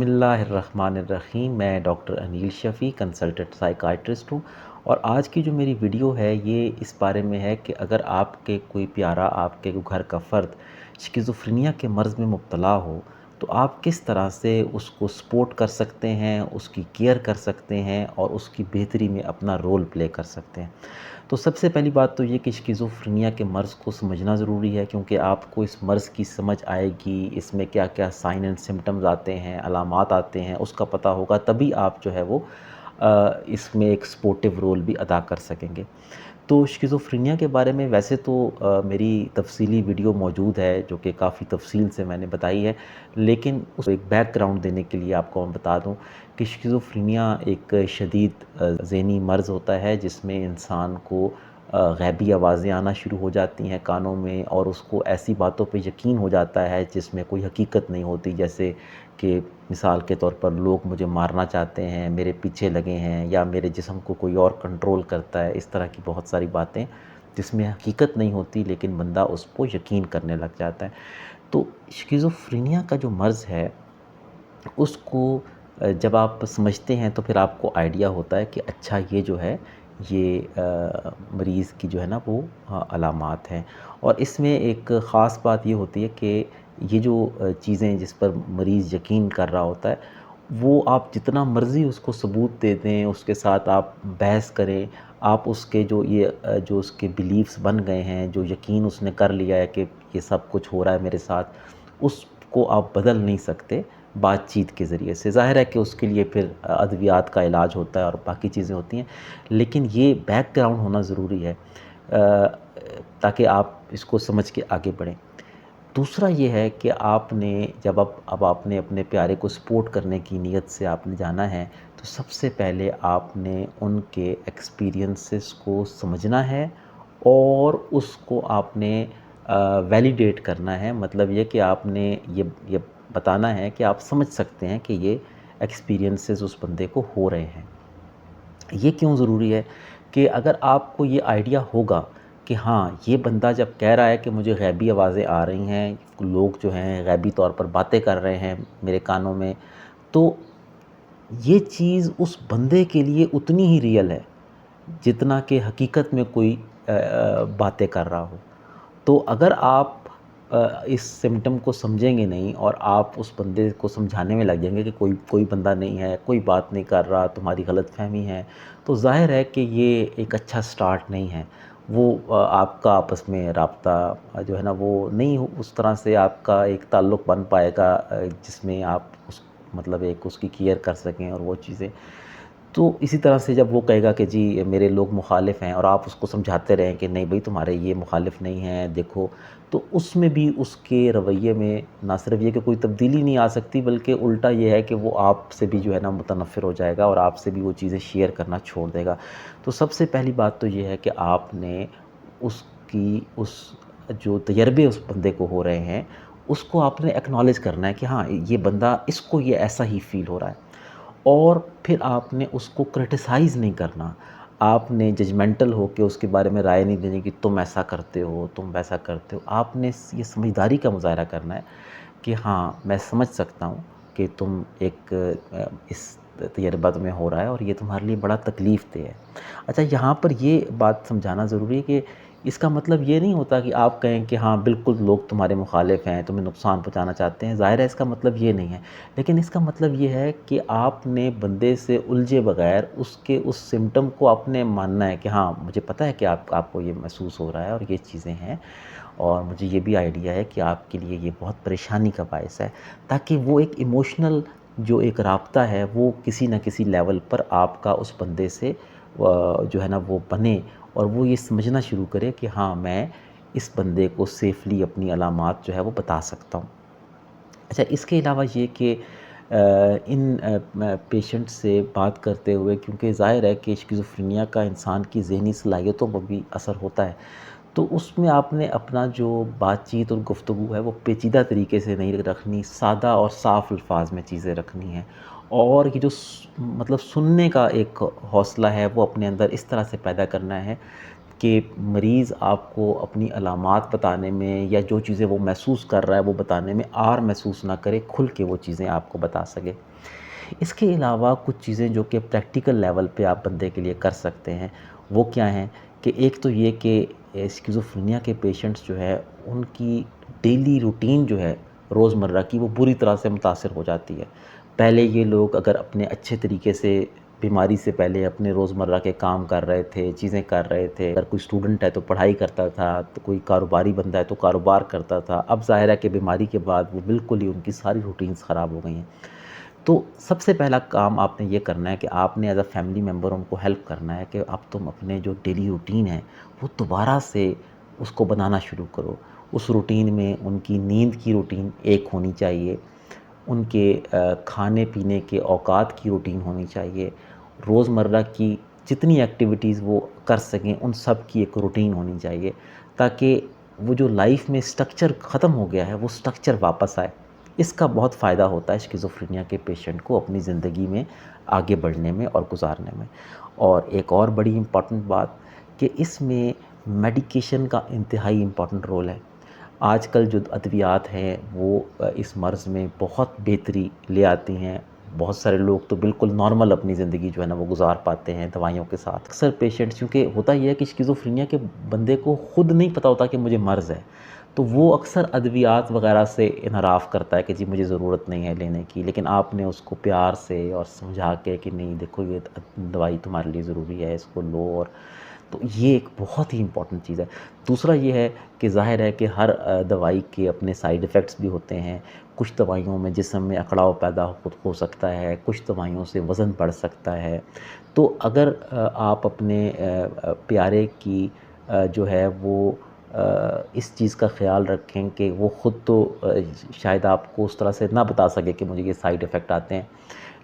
بسم اللہ الرحمن الرحیم۔ میں ڈاکٹر انیل شفیع کنسلٹنٹ سائیکائٹرسٹ ہوں، اور آج کی جو میری ویڈیو ہے یہ اس بارے میں ہے کہ اگر آپ کے کوئی پیارا، آپ کے گھر کا فرد شکیزوفرینیا کے مرض میں مبتلا ہو تو آپ کس طرح سے اس کو سپورٹ کر سکتے ہیں، اس کی کیئر کر سکتے ہیں اور اس کی بہتری میں اپنا رول پلے کر سکتے ہیں۔ تو سب سے پہلی بات تو یہ کہ شکیزوفرینیا کے مرض کو سمجھنا ضروری ہے، کیونکہ آپ کو اس مرض کی سمجھ آئے گی، اس میں کیا کیا سائن اینڈ سمٹمز آتے ہیں، علامات آتے ہیں، اس کا پتہ ہوگا، تبھی آپ جو ہے وہ اس میں ایک سپورٹیو رول بھی ادا کر سکیں گے۔ تو شکیزوفرینیا کے بارے میں ویسے تو میری تفصیلی ویڈیو موجود ہے جو کہ کافی تفصیل سے میں نے بتائی ہے، لیکن اس ایک بیک گراؤنڈ دینے کے لیے آپ کو میں بتا دوں کہ شکیزوفرینیا ایک شدید ذہنی مرض ہوتا ہے جس میں انسان کو غیبی آوازیں آنا شروع ہو جاتی ہیں کانوں میں، اور اس کو ایسی باتوں پہ یقین ہو جاتا ہے جس میں کوئی حقیقت نہیں ہوتی، جیسے کہ مثال کے طور پر لوگ مجھے مارنا چاہتے ہیں، میرے پیچھے لگے ہیں، یا میرے جسم کو کوئی اور کنٹرول کرتا ہے، اس طرح کی بہت ساری باتیں جس میں حقیقت نہیں ہوتی لیکن بندہ اس کو یقین کرنے لگ جاتا ہے۔ تو شکیزوفرینیا کا جو مرض ہے اس کو جب آپ سمجھتے ہیں تو پھر آپ کو آئیڈیا ہوتا ہے کہ اچھا یہ جو ہے یہ مریض کی جو ہے نا وہ علامات ہیں۔ اور اس میں ایک خاص بات یہ ہوتی ہے کہ یہ جو چیزیں جس پر مریض یقین کر رہا ہوتا ہے وہ آپ جتنا مرضی اس کو ثبوت دے دیں، اس کے ساتھ آپ بحث کریں، آپ اس کے جو اس کے بیلیفز بن گئے ہیں، جو یقین اس نے کر لیا ہے کہ یہ سب کچھ ہو رہا ہے میرے ساتھ، اس کو آپ بدل نہیں سکتے بات چیت کے ذریعے سے۔ ظاہر ہے کہ اس کے لیے پھر ادویات کا علاج ہوتا ہے اور باقی چیزیں ہوتی ہیں، لیکن یہ بیک گراؤنڈ ہونا ضروری ہے تاکہ آپ اس کو سمجھ کے آگے بڑھیں۔ دوسرا یہ ہے کہ آپ نے جب اب آپ نے اپنے پیارے کو سپورٹ کرنے کی نیت سے آپ نے جانا ہے تو سب سے پہلے آپ نے ان کے ایکسپیرینسز کو سمجھنا ہے، اور اس کو آپ نے ویلیڈیٹ کرنا ہے۔ مطلب یہ کہ آپ نے یہ بتانا ہے کہ آپ سمجھ سکتے ہیں کہ یہ ایکسپیرینسز اس بندے کو ہو رہے ہیں۔ یہ کیوں ضروری ہے کہ اگر آپ کو یہ آئیڈیا ہوگا کہ ہاں یہ بندہ جب کہہ رہا ہے کہ مجھے غیبی آوازیں آ رہی ہیں، لوگ جو ہیں غیبی طور پر باتیں کر رہے ہیں میرے کانوں میں، تو یہ چیز اس بندے کے لیے اتنی ہی ریئل ہے جتنا کہ حقیقت میں کوئی باتیں کر رہا ہو۔ تو اگر آپ اس سمٹم کو سمجھیں گے نہیں اور آپ اس بندے کو سمجھانے میں لگ جائیں گے کہ کوئی بندہ نہیں ہے، کوئی بات نہیں کر رہا، تمہاری غلط فہمی ہے، تو ظاہر ہے کہ یہ ایک اچھا سٹارٹ نہیں ہے۔ وہ آپ کا آپس میں رابطہ جو ہے نا وہ نہیں اس طرح سے آپ کا ایک تعلق بن پائے گا جس میں آپ مطلب اس کی کیئر کر سکیں اور وہ چیزیں۔ تو اسی طرح سے جب وہ کہے گا کہ جی میرے لوگ مخالف ہیں، اور آپ اس کو سمجھاتے رہیں کہ نہیں بھئی تمہارے یہ مخالف نہیں ہیں، دیکھو، تو اس میں بھی اس کے رویے میں نہ صرف یہ کہ کوئی تبدیلی نہیں آ سکتی، بلکہ الٹا یہ ہے کہ وہ آپ سے بھی جو ہے نا متنفر ہو جائے گا اور آپ سے بھی وہ چیزیں شیئر کرنا چھوڑ دے گا۔ تو سب سے پہلی بات تو یہ ہے کہ آپ نے اس جو تجربے اس بندے کو ہو رہے ہیں اس کو آپ نے ایکنالج کرنا ہے کہ ہاں یہ بندہ، اس کو یہ ایسا ہی فیل ہو رہا ہے، اور پھر آپ نے اس کو کرٹیسائز نہیں کرنا، آپ نے ججمنٹل ہو کے اس کے بارے میں رائے نہیں دینی کہ تم ایسا کرتے ہو، تم ویسا کرتے ہو۔ آپ نے یہ سمجھداری کا مظاہرہ کرنا ہے کہ ہاں میں سمجھ سکتا ہوں کہ تم اس تجربہ تمہیں ہو رہا ہے اور یہ تمہارے لیے بڑا تکلیف دہ ہے۔ اچھا، یہاں پر یہ بات سمجھانا ضروری ہے کہ اس کا مطلب یہ نہیں ہوتا کہ آپ کہیں کہ ہاں بالکل لوگ تمہارے مخالف ہیں، تمہیں نقصان پہنچانا چاہتے ہیں، ظاہر ہے اس کا مطلب یہ نہیں ہے، لیکن اس کا مطلب یہ ہے کہ آپ نے بندے سے الجھے بغیر اس سمٹم کو آپ نے ماننا ہے کہ ہاں مجھے پتہ ہے کہ آپ کو یہ محسوس ہو رہا ہے اور یہ چیزیں ہیں، اور مجھے یہ بھی آئیڈیا ہے کہ آپ کے لیے یہ بہت پریشانی کا باعث ہے، تاکہ وہ ایک ایموشنل جو ایک رابطہ ہے وہ کسی نہ کسی لیول پر آپ کا اس بندے سے جو ہے نا وہ بنے، اور وہ یہ سمجھنا شروع کرے کہ ہاں میں اس بندے کو سیفلی اپنی علامات جو ہے وہ بتا سکتا ہوں۔ اچھا، اس کے علاوہ یہ کہ ان پیشنٹ سے بات کرتے ہوئے، کیونکہ ظاہر ہے کہ شکیزوفرینیا کا انسان کی ذہنی صلاحیتوں پر بھی اثر ہوتا ہے، تو اس میں آپ نے اپنا جو بات چیت اور گفتگو ہے وہ پیچیدہ طریقے سے نہیں رکھنی، سادہ اور صاف الفاظ میں چیزیں رکھنی ہیں، اور یہ جو مطلب سننے کا ایک حوصلہ ہے وہ اپنے اندر اس طرح سے پیدا کرنا ہے کہ مریض آپ کو اپنی علامات بتانے میں یا جو چیزیں وہ محسوس کر رہا ہے وہ بتانے میں آر محسوس نہ کرے، کھل کے وہ چیزیں آپ کو بتا سکے۔ اس کے علاوہ کچھ چیزیں جو کہ پریکٹیکل لیول پہ آپ بندے کے لیے کر سکتے ہیں، وہ کیا ہیں کہ ایک تو یہ کہ اسکیزوفرینیا کے پیشنٹس جو ہے ان کی ڈیلی روٹین جو ہے روزمرہ کی، وہ بری طرح سے متاثر ہو جاتی ہے۔ پہلے یہ لوگ اگر اپنے اچھے طریقے سے بیماری سے پہلے اپنے روزمرہ کے کام کر رہے تھے، چیزیں کر رہے تھے، اگر کوئی اسٹوڈنٹ ہے تو پڑھائی کرتا تھا، تو کوئی کاروباری بندہ ہے تو کاروبار کرتا تھا، اب ظاہر ہے کہ بیماری کے بعد وہ بالکل ہی ان کی ساری روٹینز خراب ہو گئی ہیں۔ تو سب سے پہلا کام آپ نے یہ کرنا ہے کہ آپ نے ایز اے فیملی ممبر ان کو ہیلپ کرنا ہے کہ اب تم اپنے جو ڈیلی روٹین ہے وہ دوبارہ سے اس کو بنانا شروع کرو۔ اس روٹین میں ان کی نیند کی روٹین ایک ہونی چاہیے، ان کے کھانے پینے کے اوقات کی روٹین ہونی چاہیے، روزمرہ کی جتنی ایکٹیویٹیز وہ کر سکیں ان سب کی ایک روٹین ہونی چاہیے، تاکہ وہ جو لائف میں سٹرکچر ختم ہو گیا ہے وہ سٹرکچر واپس آئے۔ اس کا بہت فائدہ ہوتا ہے اسکیزوفرینیا کے پیشنٹ کو اپنی زندگی میں آگے بڑھنے میں اور گزارنے میں۔ اور ایک اور بڑی امپورٹنٹ بات کہ اس میں میڈیکیشن کا انتہائی امپورٹنٹ رول ہے۔ آج کل جو ادویات ہیں وہ اس مرض میں بہت بہتری لے آتی ہیں۔ بہت سارے لوگ تو بالکل نارمل اپنی زندگی جو ہے نا وہ گزار پاتے ہیں دوائیوں کے ساتھ۔ اکثر پیشنٹس، کیونکہ ہوتا یہ ہے کہ اسکیزوفرینیا کے بندے کو خود نہیں پتہ ہوتا کہ مجھے مرض ہے، تو وہ اکثر ادویات وغیرہ سے انحراف کرتا ہے کہ جی مجھے ضرورت نہیں ہے لینے کی، لیکن آپ نے اس کو پیار سے اور سمجھا کے کہ نہیں دیکھو یہ دوائی تمہارے لیے ضروری ہے، اس کو لو، اور تو یہ ایک بہت ہی امپورٹنٹ چیز ہے۔ دوسرا یہ ہے کہ ظاہر ہے کہ ہر دوائی کے اپنے سائیڈ ایفیکٹس بھی ہوتے ہیں۔ کچھ دوائیوں میں جسم میں اکڑاؤ پیدا ہو سکتا ہے، کچھ دوائیوں سے وزن بڑھ سکتا ہے۔ تو اگر آپ اپنے پیارے کی جو ہے وہ اس چیز کا خیال رکھیں کہ وہ خود تو شاید آپ کو اس طرح سے نہ بتا سکے کہ مجھے یہ سائیڈ ایفیکٹ آتے ہیں،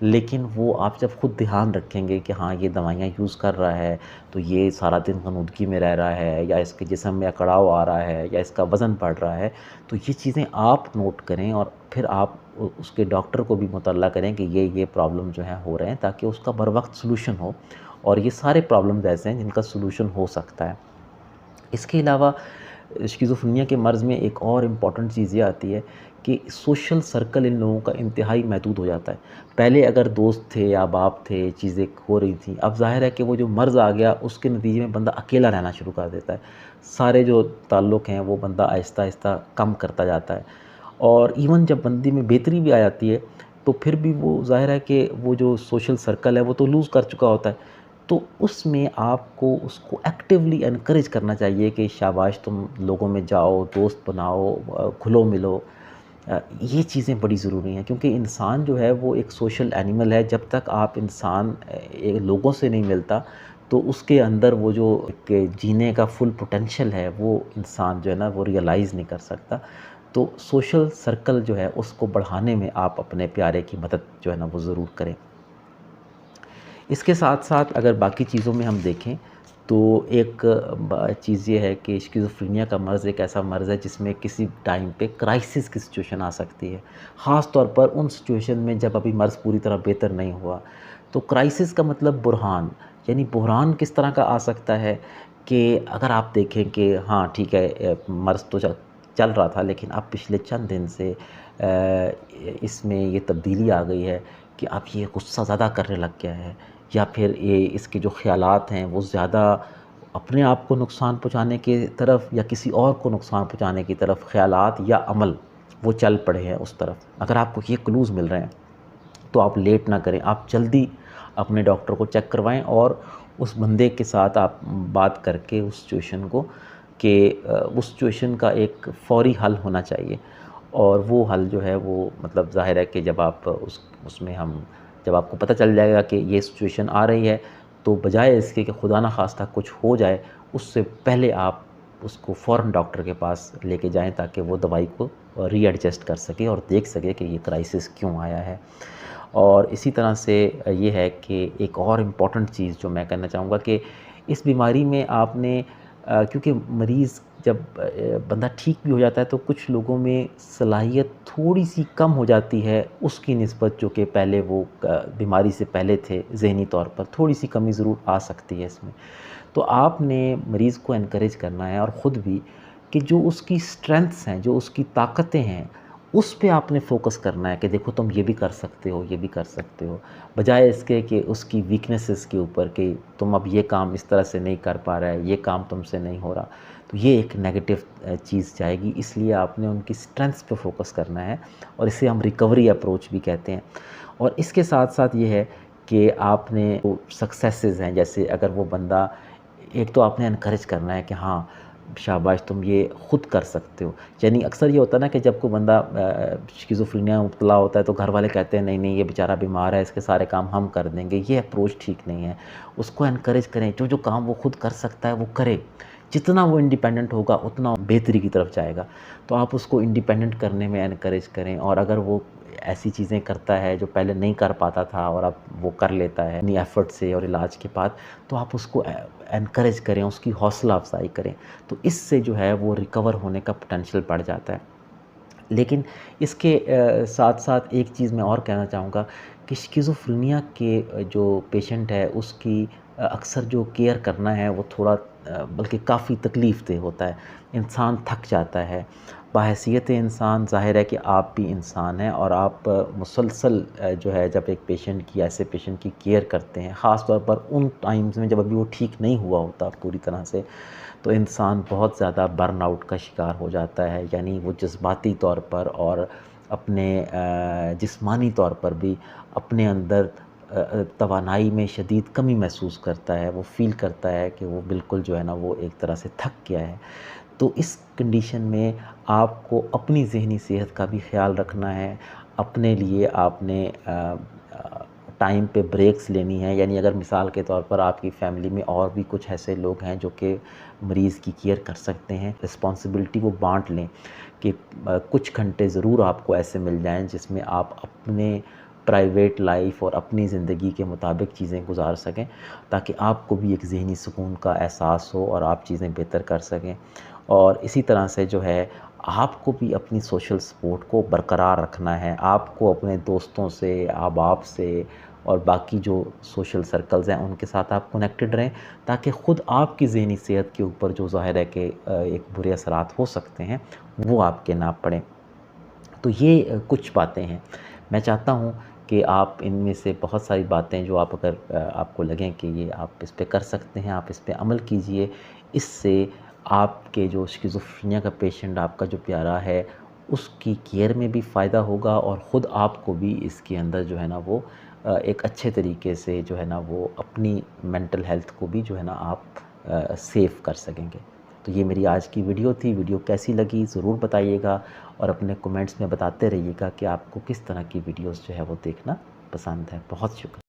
لیکن وہ آپ جب خود دھیان رکھیں گے کہ ہاں یہ دوائیاں یوز کر رہا ہے تو یہ سارا دن غنودگی میں رہ رہا ہے، یا اس کے جسم میں اکڑاؤ آ رہا ہے، یا اس کا وزن بڑھ رہا ہے، تو یہ چیزیں آپ نوٹ کریں اور پھر آپ اس کے ڈاکٹر کو بھی مطلع کریں کہ یہ پرابلم جو ہیں ہو رہے ہیں، تاکہ اس کا بر وقت سلوشن ہو۔ اور یہ سارے پرابلمز ایسے ہیں جن کا سلوشن ہو سکتا ہے۔ اس کے علاوہ اسکیزوفرینیا کے مرض میں ایک اور امپورٹنٹ چیز یہ آتی ہے کہ سوشل سرکل ان لوگوں کا انتہائی محدود ہو جاتا ہے۔ پہلے اگر دوست تھے یا باپ تھے، چیزیں ہو رہی تھیں، اب ظاہر ہے کہ وہ جو مرض آ گیا اس کے نتیجے میں بندہ اکیلا رہنا شروع کر دیتا ہے۔ سارے جو تعلق ہیں وہ بندہ آہستہ آہستہ کم کرتا جاتا ہے، اور ایون جب بندی میں بہتری بھی آ جاتی ہے تو پھر بھی وہ ظاہر ہے کہ وہ جو سوشل سرکل ہے وہ تو لوز کر چکا ہوتا ہے۔ تو اس میں آپ کو اس کو ایکٹیولی انکریج کرنا چاہیے کہ شاباش تم لوگوں میں جاؤ، دوست بناؤ، کھلو ملو۔ یہ چیزیں بڑی ضروری ہیں، کیونکہ انسان جو ہے وہ ایک سوشل اینیمل ہے۔ جب تک آپ انسان لوگوں سے نہیں ملتا تو اس کے اندر وہ جو جینے کا فل پوٹینشیل ہے وہ انسان جو ہے نا وہ ریئلائز نہیں کر سکتا۔ تو سوشل سرکل جو ہے اس کو بڑھانے میں آپ اپنے پیارے کی مدد جو ہے نا وہ ضرور کریں۔ اس کے ساتھ ساتھ اگر باقی چیزوں میں ہم دیکھیں تو ایک چیز یہ ہے کہ اسکیزوفرینیا کا مرض ایک ایسا مرض ہے جس میں کسی ٹائم پہ کرائسس کی سچویشن آ سکتی ہے، خاص طور پر ان سچویشن میں جب ابھی مرض پوری طرح بہتر نہیں ہوا۔ تو کرائسس کا مطلب بحران، یعنی بحران کس طرح کا آ سکتا ہے کہ اگر آپ دیکھیں کہ ہاں ٹھیک ہے مرض تو چل رہا تھا، لیکن اب پچھلے چند دن سے اس میں یہ تبدیلی آ گئی ہے کہ اب یہ غصہ زیادہ کرنے لگ گیا ہے، یا پھر یہ اس کے جو خیالات ہیں وہ زیادہ اپنے آپ کو نقصان پہنچانے کی طرف یا کسی اور کو نقصان پہنچانے کی طرف خیالات یا عمل وہ چل پڑے ہیں اس طرف۔ اگر آپ کو یہ کلوز مل رہے ہیں تو آپ لیٹ نہ کریں، آپ جلدی اپنے ڈاکٹر کو چیک کروائیں، اور اس بندے کے ساتھ آپ بات کر کے اس سچویشن کو کہ اس سچویشن کا ایک فوری حل ہونا چاہیے۔ اور وہ حل جو ہے وہ مطلب ظاہر ہے کہ جب آپ اس میں جب آپ کو پتہ چل جائے گا کہ یہ سچویشن آ رہی ہے، تو بجائے اس کے کہ خدا نہ خواستہ کچھ ہو جائے، اس سے پہلے آپ اس کو فوراً ڈاکٹر کے پاس لے کے جائیں تاکہ وہ دوائی کو ری ایڈجسٹ کر سکے اور دیکھ سکے کہ یہ کرائسس کیوں آیا ہے۔ اور اسی طرح سے یہ ہے کہ ایک اور امپورٹنٹ چیز جو میں کہنا چاہوں گا کہ اس بیماری میں آپ نے کیونکہ مریض جب بندہ ٹھیک بھی ہو جاتا ہے تو کچھ لوگوں میں صلاحیت تھوڑی سی کم ہو جاتی ہے اس کی نسبت جو کہ پہلے وہ بیماری سے پہلے تھے، ذہنی طور پر تھوڑی سی کمی ضرور آ سکتی ہے اس میں۔ تو آپ نے مریض کو انکریج کرنا ہے اور خود بھی کہ جو اس کی اسٹرینتھس ہیں، جو اس کی طاقتیں ہیں، اس پہ آپ نے فوکس کرنا ہے کہ دیکھو تم یہ بھی کر سکتے ہو، یہ بھی کر سکتے ہو، بجائے اس کے کہ اس کی ویکنیسز کے اوپر کہ تم اب یہ کام اس طرح سے نہیں کر پا رہا ہے، یہ کام تم سے نہیں ہو رہا، تو یہ ایک نیگیٹو چیز جائے گی۔ اس لیے آپ نے ان کی اسٹرینتھس پہ فوکس کرنا ہے، اور اسے ہم ریکوری اپروچ بھی کہتے ہیں۔ اور اس کے ساتھ ساتھ یہ ہے کہ آپ نے سکسیسز ہیں، جیسے اگر وہ بندہ، ایک تو آپ نے انکریج کرنا ہے کہ ہاں شاباش تم یہ خود کر سکتے ہو۔ یعنی اکثر یہ ہوتا ہے نا کہ جب کوئی بندہ شیزوفرینیا میں مبتلا ہوتا ہے تو گھر والے کہتے ہیں نہیں نہیں یہ بیچارہ بیمار ہے، اس کے سارے کام ہم کر دیں گے، یہ اپروچ ٹھیک نہیں ہے۔ اس کو انکریج کریں، جو جو کام وہ خود کر سکتا ہے وہ کرے، جتنا وہ انڈیپینڈنٹ ہوگا اتنا بہتری کی طرف جائے گا۔ تو آپ اس کو انڈیپینڈنٹ کرنے میں انکریج کریں، اور اگر وہ ایسی چیزیں کرتا ہے جو پہلے نہیں کر پاتا تھا اور اب وہ کر لیتا ہے اپنی ایفرٹ سے اور علاج کے بعد، تو آپ اس کو انکریج کریں، اس کی حوصلہ افزائی کریں، تو اس سے جو ہے وہ ریکور ہونے کا پوٹینشیل بڑھ جاتا ہے۔ لیکن اس کے ساتھ ساتھ ایک چیز میں اور کہنا چاہوں گا کہ شیزوفرینیا کے جو پیشنٹ ہے اس کی اکثر جو کیئر کرنا ہے وہ تھوڑا بلکہ کافی تکلیف دہ ہوتا ہے، انسان تھک جاتا ہے۔ بحیثیت انسان ظاہر ہے کہ آپ بھی انسان ہیں، اور آپ مسلسل جو ہے جب ایک پیشنٹ کی، ایسے پیشنٹ کی کیئر کرتے ہیں، خاص طور پر ان ٹائمز میں جب ابھی وہ ٹھیک نہیں ہوا ہوتا پوری طرح سے، تو انسان بہت زیادہ برن آؤٹ کا شکار ہو جاتا ہے۔ یعنی وہ جذباتی طور پر اور اپنے جسمانی طور پر بھی اپنے اندر توانائی میں شدید کمی محسوس کرتا ہے، وہ فیل کرتا ہے کہ وہ بالکل جو ہے نا وہ ایک طرح سے تھک گیا ہے۔ تو اس کنڈیشن میں آپ کو اپنی ذہنی صحت کا بھی خیال رکھنا ہے، اپنے لیے آپ نے ٹائم پہ بریکس لینی ہے۔ یعنی اگر مثال کے طور پر آپ کی فیملی میں اور بھی کچھ ایسے لوگ ہیں جو کہ مریض کی کیئر کر سکتے ہیں، رسپانسبلٹی وہ بانٹ لیں کہ کچھ گھنٹے ضرور آپ کو ایسے مل جائیں جس میں آپ اپنے پرائیویٹ لائف اور اپنی زندگی کے مطابق چیزیں گزار سکیں، تاکہ آپ کو بھی ایک ذہنی سکون کا احساس ہو اور آپ چیزیں بہتر کر سکیں۔ اور اسی طرح سے جو ہے آپ کو بھی اپنی سوشل سپورٹ کو برقرار رکھنا ہے، آپ کو اپنے دوستوں سے، احباب سے اور باقی جو سوشل سرکلز ہیں ان کے ساتھ آپ کنیکٹڈ رہیں، تاکہ خود آپ کی ذہنی صحت کے اوپر جو ظاہر ہے کہ ایک برے اثرات ہو سکتے ہیں وہ آپ کے نہ پڑیں۔ تو یہ کچھ باتیں ہیں، میں چاہتا ہوں کہ آپ ان میں سے بہت ساری باتیں جو آپ اگر آپ کو لگیں کہ یہ آپ اس پہ کر سکتے ہیں، آپ اس پہ عمل کیجئے۔ اس سے آپ کے جو شیزوفرینیا کا پیشنٹ آپ کا جو پیارا ہے اس کی کیئر میں بھی فائدہ ہوگا، اور خود آپ کو بھی اس کے اندر جو ہے نا وہ ایک اچھے طریقے سے جو ہے نا وہ اپنی مینٹل ہیلتھ کو بھی جو ہے نا آپ سیف کر سکیں گے۔ تو یہ میری آج کی ویڈیو تھی۔ ویڈیو کیسی لگی ضرور بتائیے گا، اور اپنے کومنٹس میں بتاتے رہیے گا کہ آپ کو کس طرح کی ویڈیوز جو ہے وہ دیکھنا پسند ہے۔ بہت شکریہ۔